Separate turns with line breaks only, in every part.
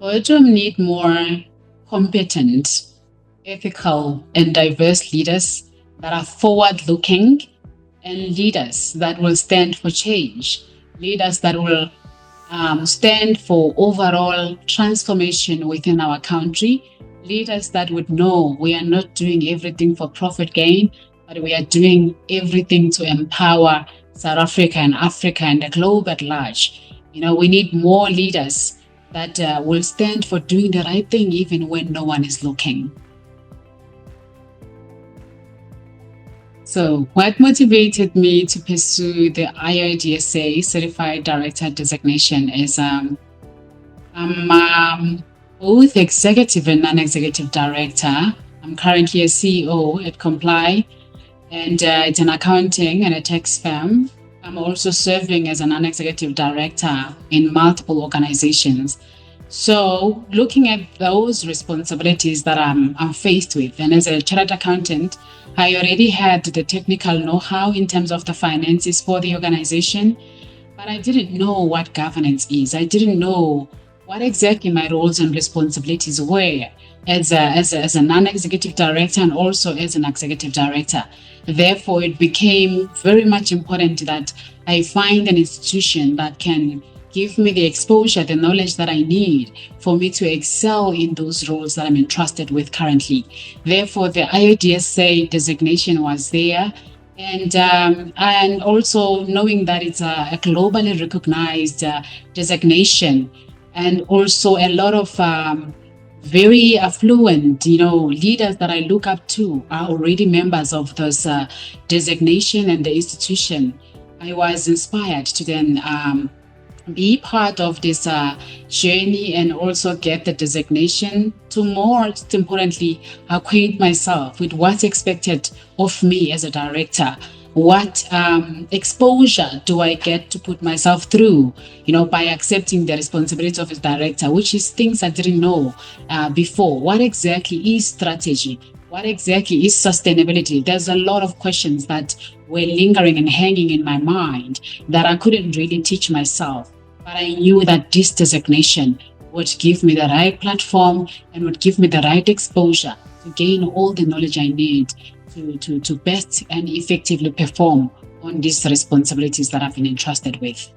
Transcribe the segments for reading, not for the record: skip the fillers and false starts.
Boardroom need more competent, ethical, and diverse leaders that are forward-looking and leaders that will stand for change, leaders that will stand for overall transformation within our country, leaders that would know we are not doing everything for profit gain, but we are doing everything to empower South Africa and Africa and the globe at large. We need more leaders that will stand for doing the right thing even when no one is looking. So what motivated me to pursue the IoDSA Certified Director designation is I'm both executive and non-executive director. I'm currently a CEO at Comply, and it's an accounting and a tax firm. I'm also serving as a non-executive director in multiple organizations. So looking at those responsibilities that I'm faced with, and as a chartered accountant, I already had the technical know-how in terms of the finances for the organization, but I didn't know what governance is. I didn't know what exactly my roles and responsibilities were as a non-executive director and also as an executive director. Therefore, it became very much important that I find an institution that can give me the exposure, the knowledge that I need for me to excel in those roles that I'm entrusted with currently. Therefore, the IoDSA designation was there. And also knowing that it's a globally recognized designation, and also a lot of very affluent, leaders that I look up to are already members of this designation and the institution. I was inspired to then be part of this journey and also get the designation to most importantly acquaint myself with what's expected of me as a director. What exposure do I get to put myself through, by accepting the responsibility of a director, which is things I didn't know before. What exactly is strategy? What exactly is sustainability? There's a lot of questions that were lingering and hanging in my mind that I couldn't really teach myself. But I knew that this designation would give me the right platform and would give me the right exposure to gain all the knowledge I need to best and effectively perform on these responsibilities that I've been entrusted with.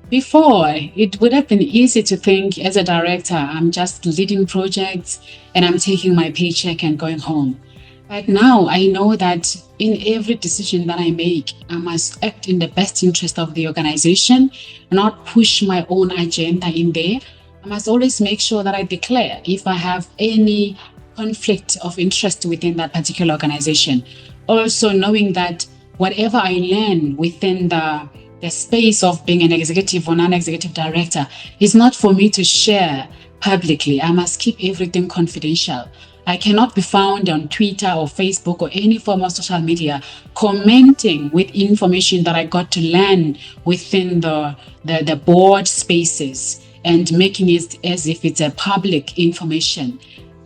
Before, it would have been easy to think as a director, I'm just leading projects and I'm taking my paycheck and going home. But now I know that in every decision that I make, I must act in the best interest of the organization, not push my own agenda in there. I must always make sure that I declare if I have any conflict of interest within that particular organization. Also knowing that whatever I learn within the space of being an executive or non-executive director is not for me to share publicly. I must keep everything confidential. I cannot be found on Twitter or Facebook or any form of social media commenting with information that I got to learn within the board spaces and making it as if it's a public information.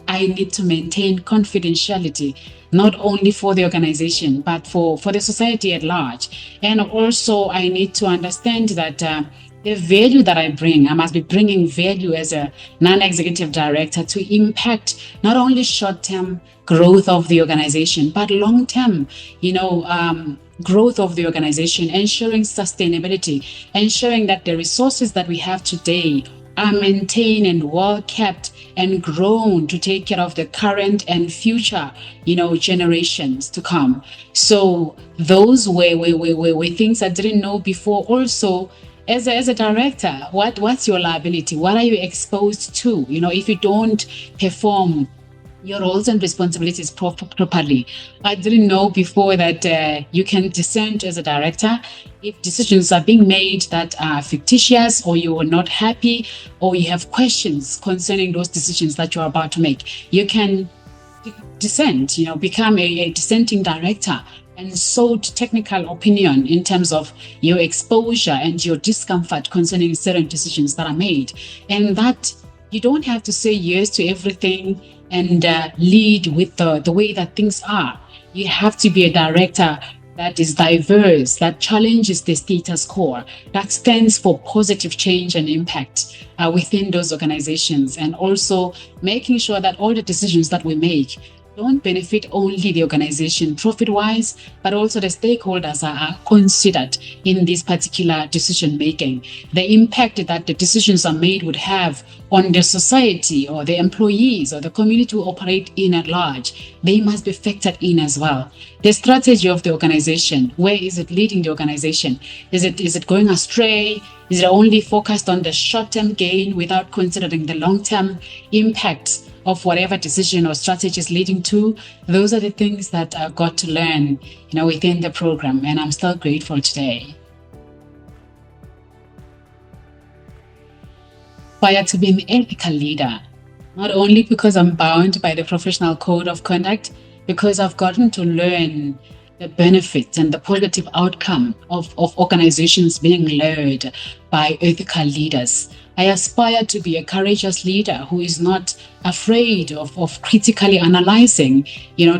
I need to maintain confidentiality, not only for the organization, but for the society at large. And also I need to understand that the value that I bring, I must be bringing value as a non-executive director to impact not only short-term growth of the organization, but long-term, growth of the organization, ensuring sustainability, ensuring that the resources that we have today are maintained and well kept and grown to take care of the current and future, generations to come. So those were things I didn't know before. Also, as a director, what's your liability? What are you exposed to? If you don't perform your roles and responsibilities properly. I didn't know before that you can dissent as a director if decisions are being made that are fictitious, or you are not happy, or you have questions concerning those decisions that you're about to make. You can dissent, become a dissenting director and sought technical opinion in terms of your exposure and your discomfort concerning certain decisions that are made. And that you don't have to say yes to everything and lead with the way that things are. You have to be a director that is diverse, that challenges the status quo, that stands for positive change and impact within those organizations, and also making sure that all the decisions that we make don't benefit only the organization profit-wise, but also the stakeholders are considered in this particular decision making. The impact that the decisions are made would have on the society or the employees or the community we operate in at large, they must be factored in as well. The strategy of the organization, where is it leading the organization? Is it going astray? Is it only focused on the short-term gain without considering the long-term impacts of whatever decision or strategy is leading to? Those are the things that I've got to learn, within the program, and I'm still grateful today. Aspire to be an ethical leader, not only because I'm bound by the professional code of conduct, because I've gotten to learn the benefits and the positive outcome of organizations being led by ethical leaders. I aspire to be a courageous leader who is not afraid of critically analyzing,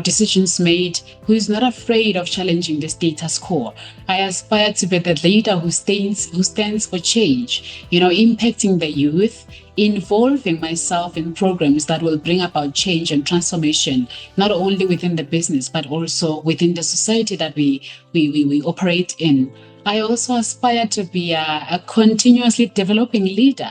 decisions made, who is not afraid of challenging the status quo. I aspire to be the leader who stands for change, impacting the youth, involving myself in programs that will bring about change and transformation, not only within the business, but also within the society that we operate in. I also aspire to be a continuously developing leader,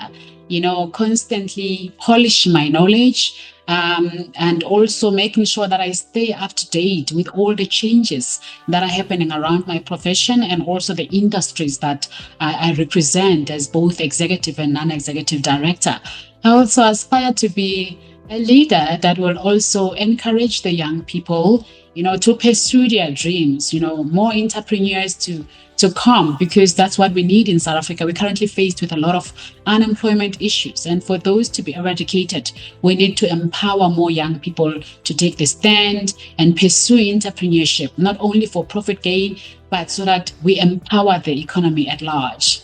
constantly polish my knowledge, and also making sure that I stay up to date with all the changes that are happening around my profession and also the industries that I represent as both executive and non-executive director. I also aspire to be a leader that will also encourage the young people, to pursue their dreams, more entrepreneurs to come, because that's what we need in South Africa. We're currently faced with a lot of unemployment issues. And for those to be eradicated, we need to empower more young people to take the stand and pursue entrepreneurship, not only for profit gain, but so that we empower the economy at large.